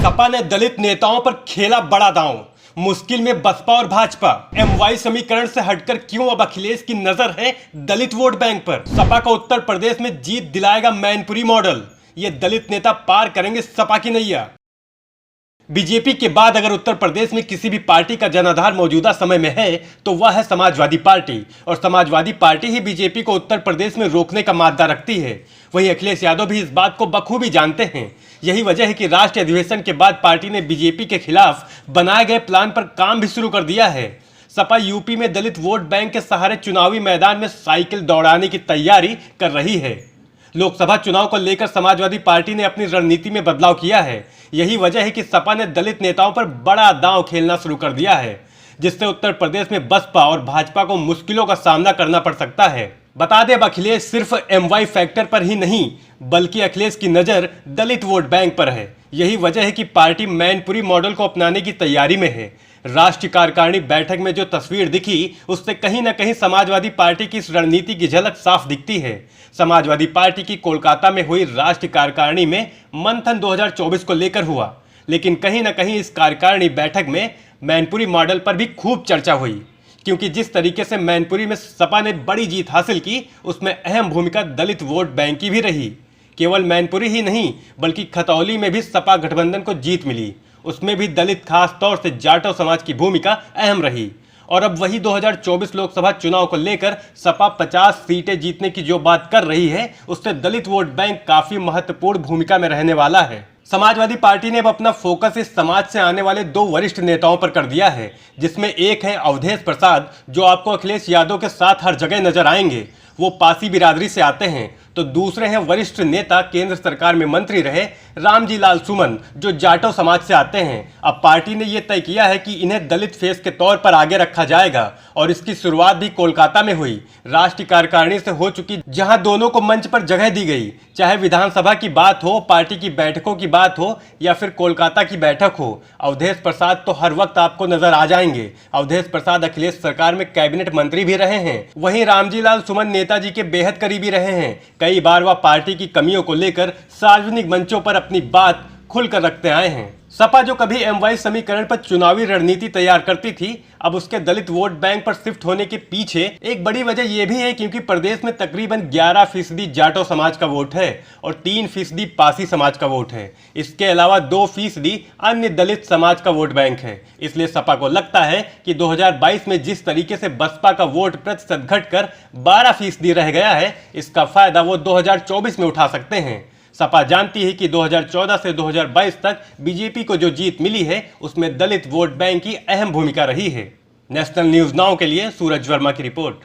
सपा ने दलित नेताओं पर खेला बड़ा दांव। मुश्किल में बसपा और भाजपा। एमवाई समीकरण से हटकर क्यों अब अखिलेश की नजर है दलित वोट बैंक पर। सपा का उत्तर प्रदेश में जीत दिलाएगा मैनपुरी मॉडल। ये दलित नेता पार करेंगे सपा की नैया। बीजेपी के बाद अगर उत्तर प्रदेश में किसी भी पार्टी का जनाधार मौजूदा समय में है तो वह है समाजवादी पार्टी, और समाजवादी पार्टी ही बीजेपी को उत्तर प्रदेश में रोकने का मादा रखती है। वहीं अखिलेश यादव भी इस बात को बखूबी जानते हैं। यही वजह है कि राष्ट्रीय अधिवेशन के बाद पार्टी ने बीजेपी के खिलाफ बनाए गए प्लान पर काम भी शुरू कर दिया है। सपा यूपी में दलित वोट बैंक के सहारे चुनावी मैदान में साइकिल दौड़ाने की तैयारी कर रही है। लोकसभा चुनाव को लेकर समाजवादी पार्टी ने अपनी रणनीति में बदलाव किया है। यही वजह है कि सपा ने दलित नेताओं पर बड़ा दांव खेलना शुरू कर दिया है, जिससे उत्तर प्रदेश में बसपा और भाजपा को मुश्किलों का सामना करना पड़ सकता है। बता दें, अब अखिलेश सिर्फ एमवाई फैक्टर पर ही नहीं बल्कि अखिलेश की नज़र दलित वोट बैंक पर है। यही वजह है कि पार्टी मैनपुरी मॉडल को अपनाने की तैयारी में है। राष्ट्रीय कार्यकारिणी बैठक में जो तस्वीर दिखी उससे कहीं ना कहीं समाजवादी पार्टी की इस रणनीति की झलक साफ दिखती है। समाजवादी पार्टी की कोलकाता में हुई राष्ट्रीय कार्यकारिणी में मंथन 2024 को लेकर हुआ, लेकिन कहीं ना कहीं इस कार्यकारिणी बैठक में मैनपुरी मॉडल पर भी खूब चर्चा हुई, क्योंकि जिस तरीके से मैनपुरी में सपा ने बड़ी जीत हासिल की उसमें अहम भूमिका दलित वोट बैंक की भी रही। केवल मैनपुरी ही नहीं बल्कि खतौली में भी सपा गठबंधन को जीत मिली, उसमें भी दलित खास तौर से जाटव समाज की भूमिका अहम रही। और अब वही 2024 लोकसभा चुनाव को लेकर सपा 50 सीटें जीतने की जो बात कर रही है उससे दलित वोट बैंक काफी महत्वपूर्ण भूमिका में रहने वाला है। समाजवादी पार्टी ने अब अपना फोकस इस समाज से आने वाले 2 वरिष्ठ नेताओं पर कर दिया है, जिसमें एक है अवधेश प्रसाद, जो आपको अखिलेश यादव के साथ हर जगह नजर आएंगे। वो पासी बिरादरी से आते हैं। तो दूसरे हैं वरिष्ठ नेता, केंद्र सरकार में मंत्री रहे रामजी लाल सुमन, जो जाटव समाज से आते हैं। अब पार्टी ने यह तय किया है कि इन्हें दलित फेस के तौर पर आगे रखा जाएगा, और इसकी शुरुआत भी कोलकाता में हुई। राष्ट्रीय कार्यकारिणी से हो चुकी, जहां दोनों को मंच पर जगह दी गई। चाहे विधानसभा की बात हो, पार्टी की बैठकों की बात हो या फिर कोलकाता की बैठक हो, अवधेश प्रसाद तो हर वक्त आपको नजर आ जाएंगे। अवधेश प्रसाद अखिलेश सरकार में कैबिनेट मंत्री भी रहे हैं। वहीं रामजी लाल सुमन नेताजी के बेहद करीबी रहे हैं। कई बार वह पार्टी की कमियों को लेकर सार्वजनिक मंचों पर अपनी बात खुलकर रखते आए हैं। सपा जो कभी एमवाई समीकरण पर चुनावी रणनीति तैयार करती थी, अब उसके दलित वोट बैंक पर शिफ्ट होने के पीछे एक बड़ी वजह यह भी है क्योंकि प्रदेश में तकरीबन 11% जाटव समाज का वोट है और 3% पासी समाज का वोट है। इसके अलावा 2% अन्य दलित समाज का वोट बैंक है। इसलिए सपा को लगता है कि 2022 में जिस तरीके से बसपा का वोट प्रतिशत घटकर 12% रह गया है, इसका फायदा वो 2024 में उठा सकते हैं। सपा जानती है कि 2014 से 2022 तक बीजेपी को जो जीत मिली है उसमें दलित वोट बैंक की अहम भूमिका रही है। नेशनल न्यूज नाउ के लिए सूरज वर्मा की रिपोर्ट।